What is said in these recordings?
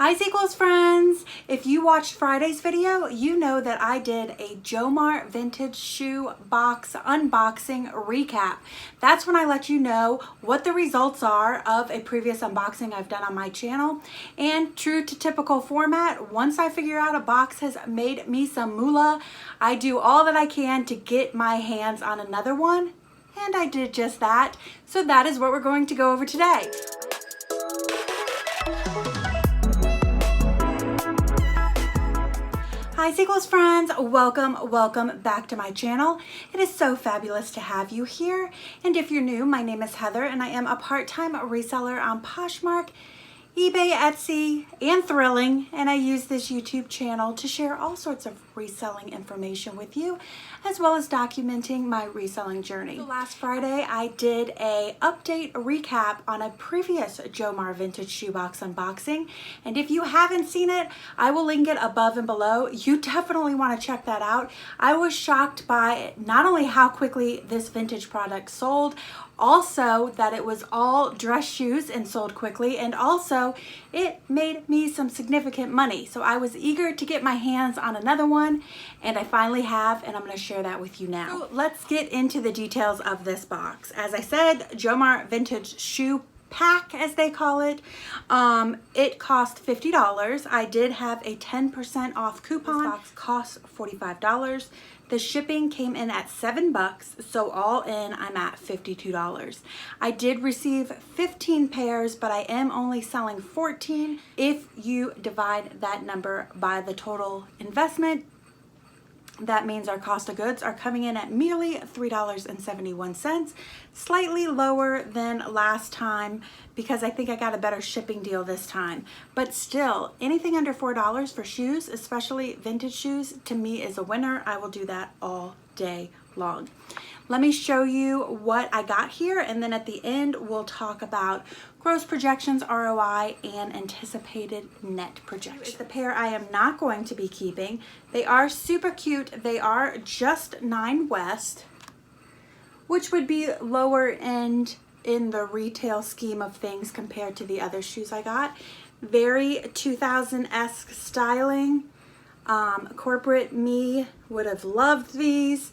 Hi Sequels friends! If you watched Friday's video, you know that I did a Jomar vintage shoe box unboxing recap. That's when I let you know what the results are of a previous unboxing I've done on my channel. And true to typical format, once I figure out a box has made me some moolah, I do all that I can to get my hands on another one. And I did just that. So that is what we're going to go over today. Hi Sequels friends, welcome back to my channel. It is so fabulous to have you here. And if you're new, my name is Heather and I am a part-time reseller on Poshmark, eBay, Etsy, and Thrilling, and I use this YouTube channel to share all sorts of reselling information with you, as well as documenting my reselling journey. So last Friday, I did a update recap on a previous Jomar vintage shoebox unboxing, and if you haven't seen it, I will link it above and below. You definitely want to check that out. I was shocked by not only how quickly this vintage product sold, also that it was all dress shoes and sold quickly, and also it made me some significant money. So I was eager to get my hands on another one, and I finally have, and I'm going to share that with you now. So let's get into the details of this box. As I said, Jomar vintage shoe pack, as they call it. It cost $50. I did have a 10% off coupon. This box cost $45. The shipping came in at $7, so all in I'm at $52. I did receive 15 pairs, but I am only selling 14. If you divide that number by the total investment, that means our cost of goods are coming in at merely $3.71, slightly lower than last time because I think I got a better shipping deal this time. But still, anything under $4 for shoes, especially vintage shoes, to me is a winner. I will do that all day long. Let me show you what I got here, and then at the end we'll talk about gross projections, ROI, and anticipated net projections. It's the pair I am not going to be keeping. They are super cute. They are just 9 West, which would be lower end in the retail scheme of things compared to the other shoes I got. Very 2000-esque styling. Corporate me would have loved these.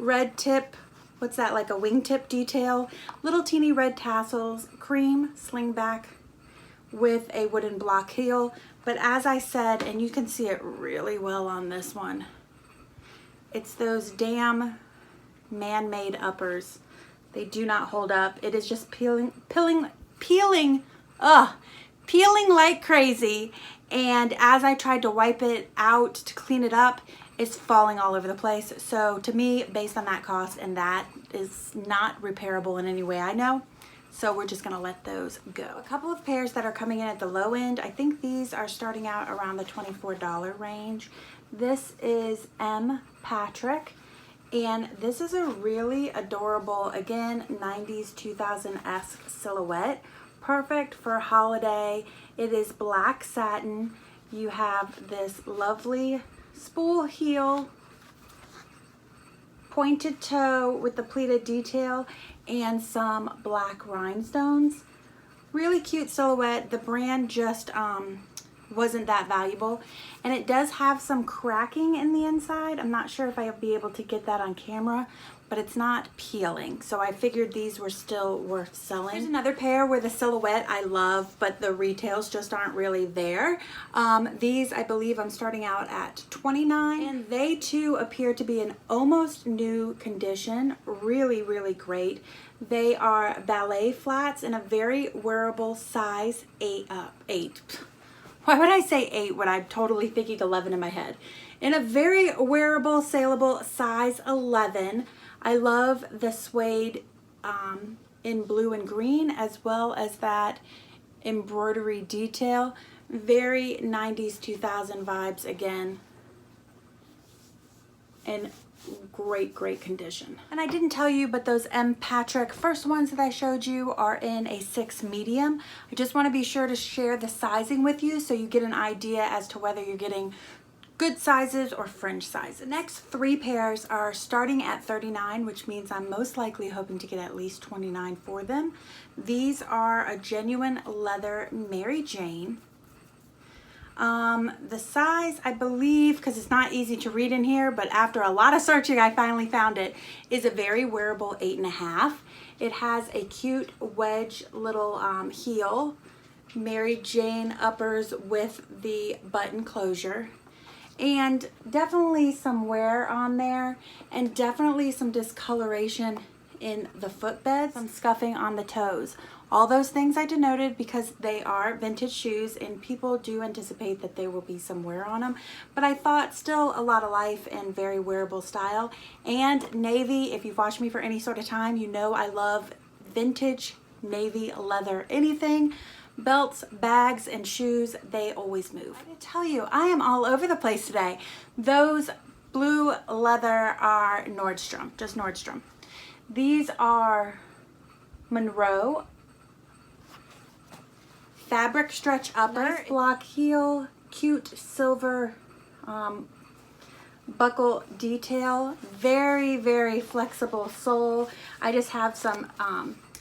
Red tip, what's that, like a wingtip detail, little teeny red tassels, cream slingback with a wooden block heel. But as I said, and you can see it really well on this one, it's those damn man-made uppers. They do not hold up. It is just peeling like crazy. And as I tried to wipe it out to clean it up, it's falling all over the place. So to me, based on that cost, and that is not repairable in any way I know, so we're just gonna let those go. A couple of pairs that are coming in at the low end. I think these are starting out around the $24 range. This is M. Patrick, and this is a really adorable, again, 90s 2000-esque silhouette. Perfect for holiday. It is black satin. You have this lovely spool heel, pointed toe with the pleated detail, and some black rhinestones. Really cute silhouette. The brand just wasn't that valuable, and it does have some cracking in the inside. I'm not sure if I'll be able to get that on camera, but it's not peeling, so I figured these were still worth selling. Here's another pair where the silhouette I love, but the retails just aren't really there. These, I believe I'm starting out at $29, and they too appear to be in almost new condition. Really, really great. They are ballet flats in a very wearable size 8. Why would I say 8 when I'm totally thinking 11 in my head? In a very wearable, saleable size 11. I love the suede in blue and green, as well as that embroidery detail. Very 90s 2000 vibes again, in great condition. And I didn't tell you, but those M. Patrick first ones that I showed you are in a 6 medium. I just want to be sure to share the sizing with you so you get an idea as to whether you're getting good sizes or fringe sizes. The next 3 pairs are starting at $39, which means I'm most likely hoping to get at least $29 for them. These are a genuine leather Mary Jane. The size, I believe, because it's not easy to read in here, but after a lot of searching, I finally found it, is a very wearable 8.5. It has a cute wedge little heel, Mary Jane uppers with the button closure, and definitely some wear on there, and definitely some discoloration in the footbed, some scuffing on the toes. All those things I denoted because they are vintage shoes and people do anticipate that there will be some wear on them, but I thought still a lot of life and very wearable style. And navy, if you've watched me for any sort of time, you know I love vintage navy leather anything. Belts, bags, and shoes, they always move. I tell you, I am all over the place today. Those blue leather are Nordstrom, just Nordstrom. These are Monroe fabric stretch upper, nice block heel, cute silver buckle detail, very, very flexible sole. I just have some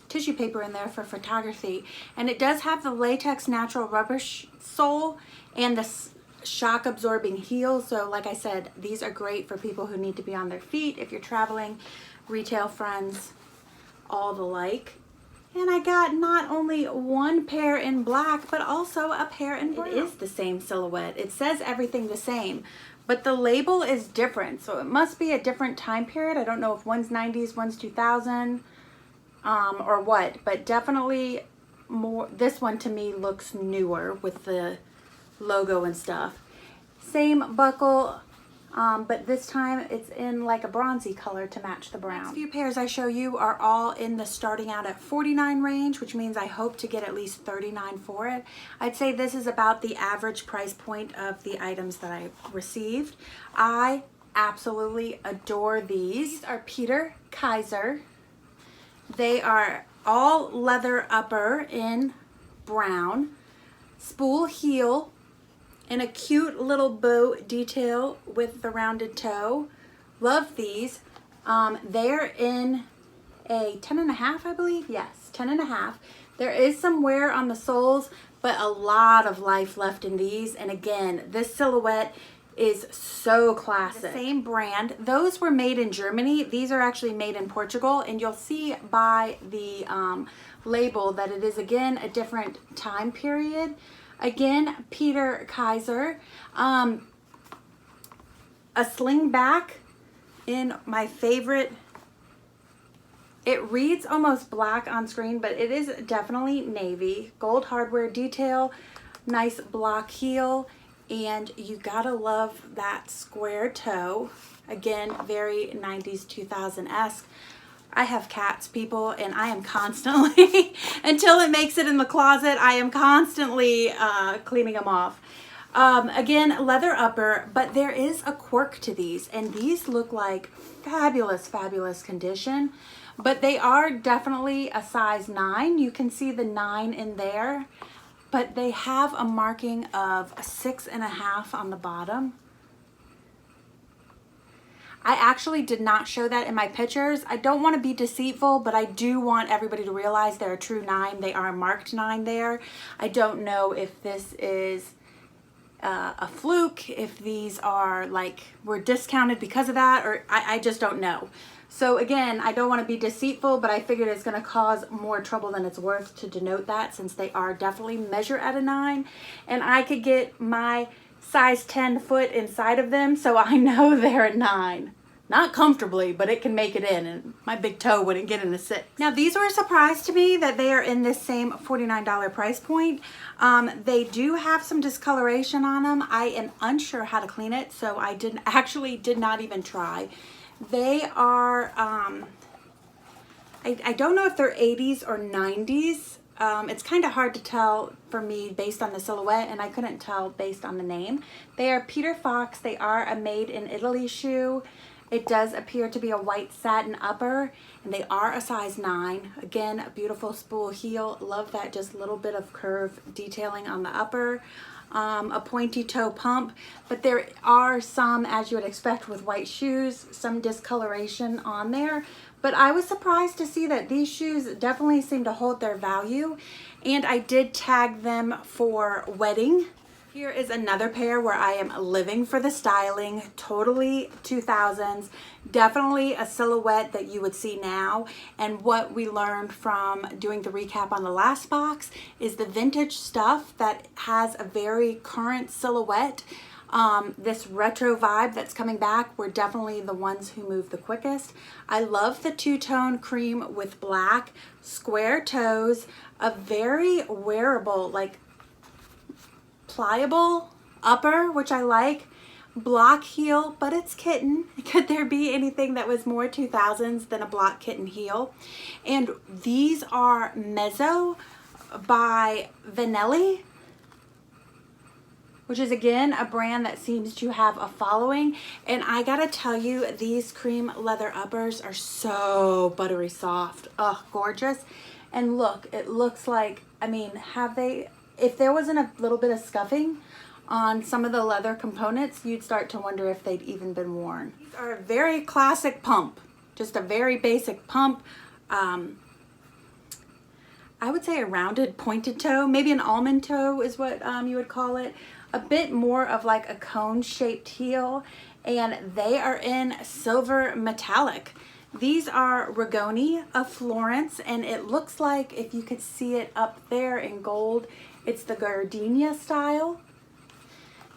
tissue paper in there for photography, and it does have the latex natural rubber sole and the shock absorbing heel. So like I said, these are great for people who need to be on their feet if you're traveling, retail friends, all the like. And I got not only one pair in black, but also a pair in brown. It is the same silhouette. It says everything the same, but the label is different. So it must be a different time period. I don't know if one's 90s, one's 2000, or what, but definitely more, this one to me looks newer with the logo and stuff. Same buckle, but this time it's in like a bronzy color to match the brown. Next few pairs I show you are all in the starting out at $49 range, which means I hope to get at least $39 for it. I'd say this is about the average price point of the items that I received. I absolutely adore these. These are Peter Kaiser. They are all leather upper in brown, spool heel, and a cute little bow detail with the rounded toe. Love these. They're in a 10.5, I believe. Yes, 10.5. There is some wear on the soles, but a lot of life left in these. And again, this silhouette is so classic. The same brand. Those were made in Germany. These are actually made in Portugal, and you'll see by the label that it is again a different time period. Again, Peter Kaiser. A sling back in my favorite. It reads almost black on screen, but it is definitely navy. Gold hardware detail, nice block heel, and you gotta love that square toe. Again, very 90s, 2000-esque. I have cats, people, and I am constantly, until it makes it in the closet, I am constantly cleaning them off. Again, leather upper, but there is a quirk to these, and these look like fabulous, fabulous condition, but they are definitely a size 9. You can see the 9 in there, but they have a marking of a 6.5 on the bottom. I actually did not show that in my pictures. I don't want to be deceitful, but I do want everybody to realize they're a true 9. They are marked 9 there. I don't know if this is a fluke, if these are like, were discounted because of that, or I just don't know. So again, I don't want to be deceitful, but I figured it's going to cause more trouble than it's worth to denote that, since they are definitely measure at a 9. And I could get my size 10 foot inside of them, so I know they're a 9. Not comfortably, but it can make it in, and my big toe wouldn't get in the 6. Now these were a surprise to me that they are in this same $49 price point. They do have some discoloration on them. I am unsure how to clean it, so I did not even try. They are, I don't know if they're 80s or 90s. It's kind of hard to tell for me based on the silhouette, and I couldn't tell based on the name. They are Peter Fox. They are a made in Italy shoe. It does appear to be a white satin upper, and they are a size 9. Again, a beautiful spool heel. Love that just little bit of curve detailing on the upper. A pointy toe pump, but there are some, as you would expect with white shoes, some discoloration on there. But I was surprised to see that these shoes definitely seem to hold their value, and I did tag them for wedding. Here is another pair where I am living for the styling, totally 2000s, definitely a silhouette that you would see now. And what we learned from doing the recap on the last box is the vintage stuff that has a very current silhouette. This retro vibe that's coming back, we're definitely the ones who move the quickest. I love the two-tone cream with black, square toes, a very wearable, like pliable upper, which I like, block heel, but it's kitten. Could there be anything that was more 2000s than a block kitten heel? And these are Mezzo by Vanelli, which is again a brand that seems to have a following. And I gotta tell you, these cream leather uppers are so buttery soft. Oh, gorgeous. And look, it looks like, I mean, if there wasn't a little bit of scuffing on some of the leather components, you'd start to wonder if they'd even been worn. These are a very classic pump, just a very basic pump. I would say a rounded pointed toe, maybe an almond toe is what you would call it. A bit more of like a cone shaped heel, and they are in silver metallic. These are Rigoni of Florence, and it looks like, if you could see it up there in gold, it's the gardenia style.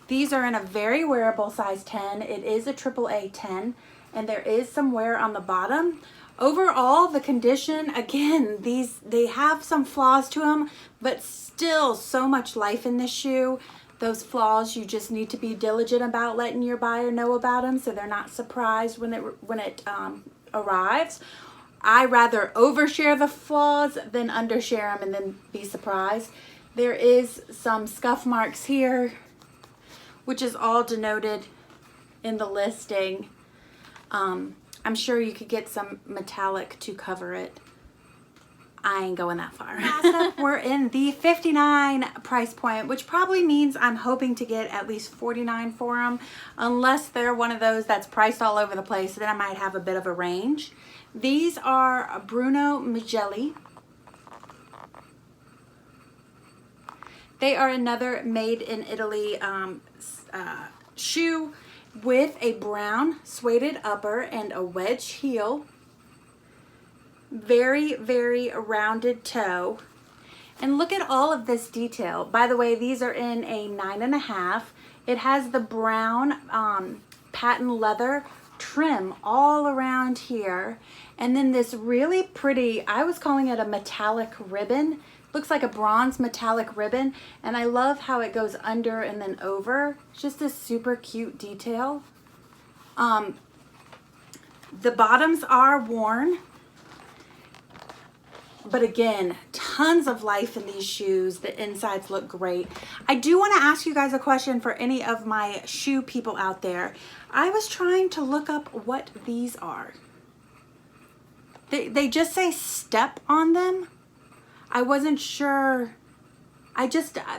These are in a very wearable size 10. It is a AAA 10, and there is some wear on the bottom. Overall, the condition, again, they have some flaws to them, but still so much life in this shoe. Those flaws, you just need to be diligent about letting your buyer know about them so they're not surprised when it arrives. I rather overshare the flaws than undershare them and then be surprised. There is some scuff marks here, which is all denoted in the listing. I'm sure you could get some metallic to cover it. I ain't going that far. We're in the $59 price point, which probably means I'm hoping to get at least $49 for them, unless they're one of those that's priced all over the place. Then I might have a bit of a range. These are Bruno Magelli. They are another made in Italy shoe with a brown suede upper and a wedge heel. Very, very rounded toe. And look at all of this detail. By the way, these are in a 9.5. It has the brown patent leather trim all around here. And then this really pretty, I was calling it a metallic ribbon. Looks like a bronze metallic ribbon. And I love how it goes under and then over. It's just a super cute detail. The bottoms are worn. But again, tons of life in these shoes. The insides look great. I do want to ask you guys a question for any of my shoe people out there. I was trying to look up what these are. They just say step on them. I wasn't sure.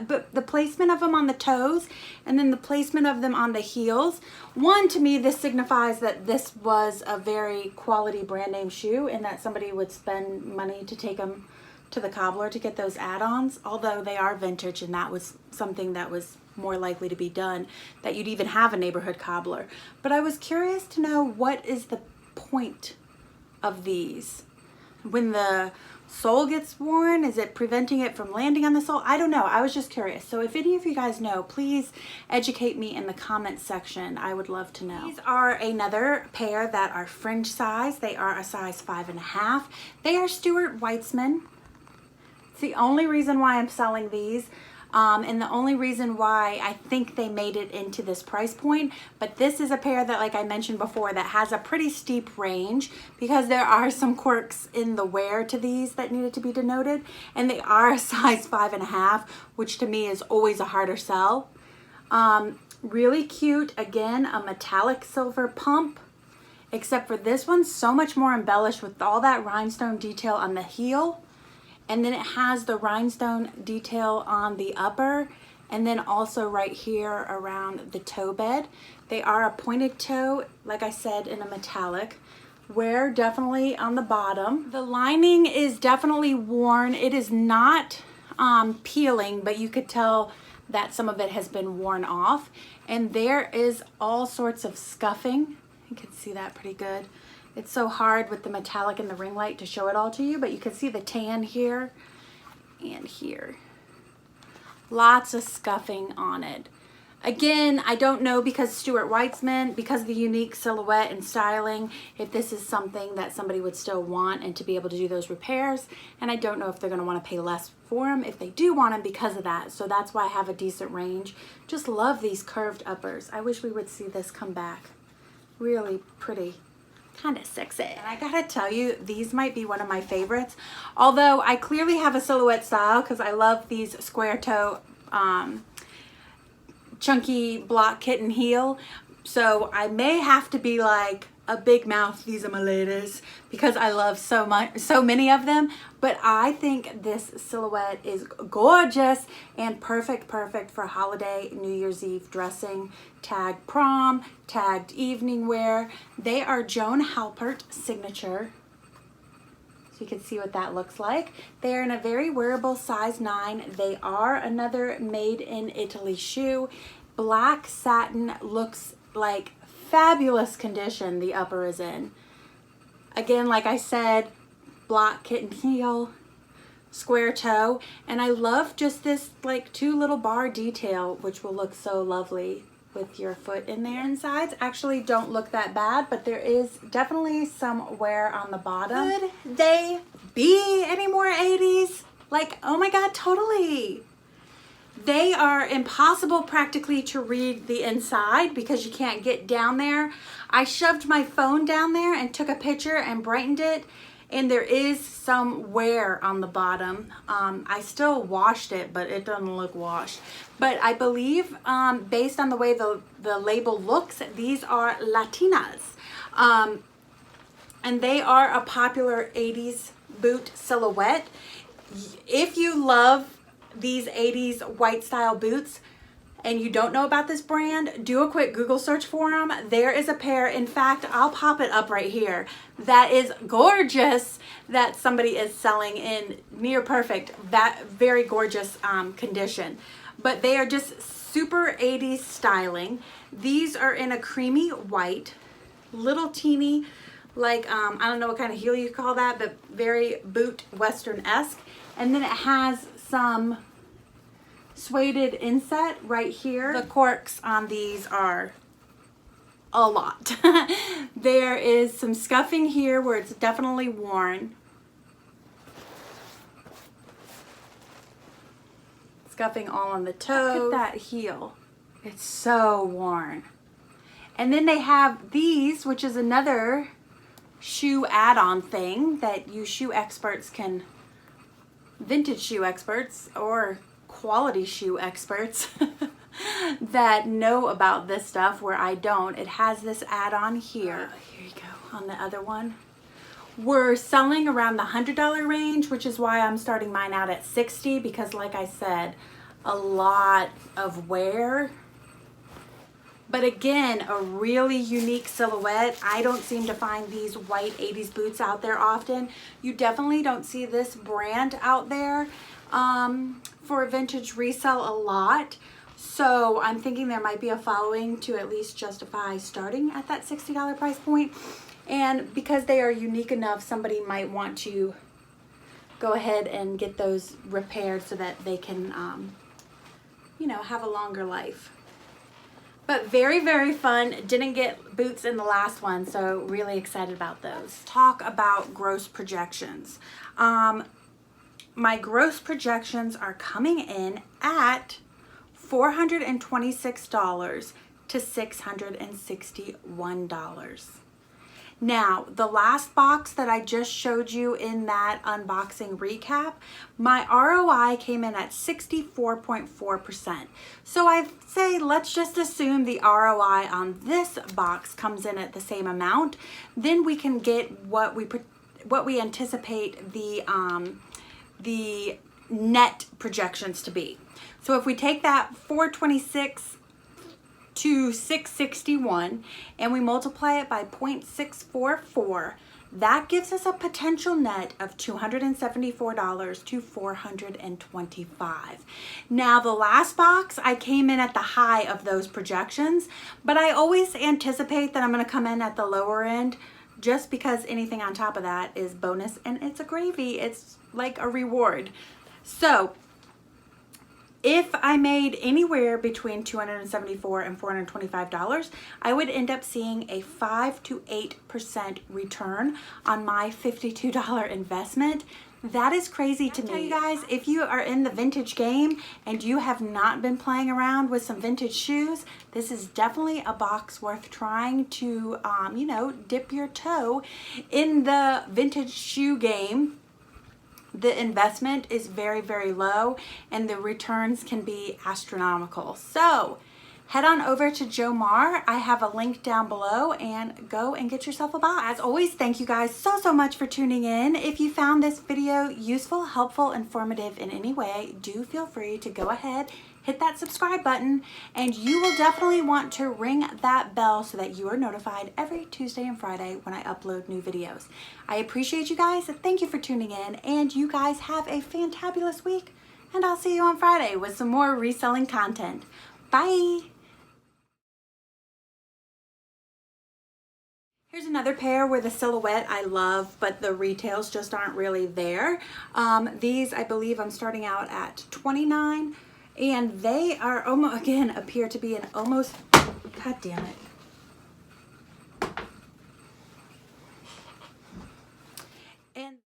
But the placement of them on the toes and then the placement of them on the heels. One, to me, this signifies that this was a very quality brand name shoe and that somebody would spend money to take them to the cobbler to get those add-ons, although they are vintage and that was something that was more likely to be done, that you'd even have a neighborhood cobbler. But I was curious to know, what is the point of these? When the sole gets worn, is it preventing it from landing on the sole? I don't know. I was just curious. So if any of you guys know, please educate me in the comments section. I would love to know. These are another pair that are fringe size. They are a size 5.5. They are Stuart Weitzman. It's the only reason why I'm selling these. And the only reason why I think they made it into this price point. But this is a pair that, like I mentioned before, that has a pretty steep range because there are some quirks in the wear to these that needed to be denoted. And they are a size 5.5, which to me is always a harder sell. Really cute. Again, a metallic silver pump. Except for this one, so much more embellished with all that rhinestone detail on the heel. And then it has the rhinestone detail on the upper, and then also right here around the toe bed. They are a pointed toe, like I said, in a metallic. Wear definitely on the bottom. The lining is definitely worn. It is not peeling, but you could tell that some of it has been worn off. And there is all sorts of scuffing. You can see that pretty good. It's so hard with the metallic and the ring light to show it all to you, but you can see the tan here and here. Lots of scuffing on it. Again, I don't know, because Stuart Weitzman, because of the unique silhouette and styling, if this is something that somebody would still want and to be able to do those repairs. And I don't know if they're going to want to pay less for them if they do want them because of that. So that's why I have a decent range. Just love these curved uppers. I wish we would see this come back. Really pretty. Kind of sexy. And I gotta tell you, these might be one of my favorites. Although I clearly have a silhouette style because I love these square toe chunky block kitten heel, so I may have to be like a big mouth, these are my ladies, because I love so many of them. But I think this silhouette is gorgeous and perfect for holiday, New Year's Eve dressing, tagged prom, tagged evening wear. They are Joan Halpert signature. You can see what that looks like. They are in a very wearable size 9. They are another made in Italy shoe. Black satin, looks like fabulous condition the upper is in. Again, like I said, block kitten heel, square toe, and I love just this like 2 little bar detail, which will look so lovely with your foot in there. Insides actually don't look that bad, but there is definitely some wear on the bottom. Could they be any more 80s? Like, oh my God, totally. They are impossible practically to read the inside because you can't get down there. I shoved my phone down there and took a picture and brightened it, and there is some wear on the bottom. I still washed it, but it doesn't look washed. But I believe, based on the way the label looks, these are Latinas. And they are a popular 80s boot silhouette. If you love these 80s white style boots and you don't know about this brand, do a quick Google search for them. There is a pair, in fact, I'll pop it up right here, that is gorgeous, that somebody is selling in near perfect, that very gorgeous condition. But they are just super 80s styling. These are in a creamy white, little teeny, like, I don't know what kind of heel you call that, but very boot Western-esque. And then it has some suede inset right here. The corks on these are a lot. There is some scuffing here where it's definitely worn. Scuffing all on the toes. Look at that heel. It's so worn. And then they have these, which is another shoe add-on thing that you shoe experts can, vintage shoe experts or quality shoe experts that know about this stuff where I don't. It has this add-on here. Here you go on the other one. We're selling around the $100 range, which is why I'm starting mine out at $60, because like I said, a lot of wear. But again, a really unique silhouette. I don't seem to find these white 80s boots out there often. You definitely don't see this brand out there for vintage resale a lot. So I'm thinking there might be a following to at least justify starting at that $60 price point. And because they are unique enough, somebody might want to go ahead and get those repaired so that they can, you know, have a longer life. But very, very fun. Didn't get boots in the last one, so really excited about those. Talk about gross projections. My gross projections are coming in at $426 to $661. Now, the last box that I just showed you in that unboxing recap, my ROI came in at 64.4%. So I say let's just assume the ROI on this box comes in at the same amount. Then we can get what we anticipate the net projections to be. So if we take that 426 to 661 and we multiply it by 0.644, That gives us a potential net of $274 to $425. Now the last box, I came in at the high of those projections, but I always anticipate that I'm going to come in at the lower end just because anything on top of that is bonus and it's a gravy. It's like a reward. So if I made anywhere between $274 and $425, I would end up seeing a 5 to 8% return on my $52 investment. That is crazy to me. You guys, if you are in the vintage game and you have not been playing around with some vintage shoes, this is definitely a box worth trying to, you know, dip your toe in the vintage shoe game. The investment is very, very low and the returns can be astronomical. So head on over to Jomar. I have a link down below and go and get yourself a box. As always, thank you guys so much for tuning in. If you found this video useful, helpful, informative in any way, do feel free to go ahead, hit that subscribe button, and you will definitely want to ring that bell so that you are notified every Tuesday and Friday when I upload new videos. I appreciate you guys. Thank you for tuning in, and you guys have a fantabulous week, and I'll see you on Friday with some more reselling content. Bye. Here's another pair where the silhouette I love, but the retails just aren't really there. These, I believe I'm starting out at $29. And they are almost, again, appear to be an almost, god damn it.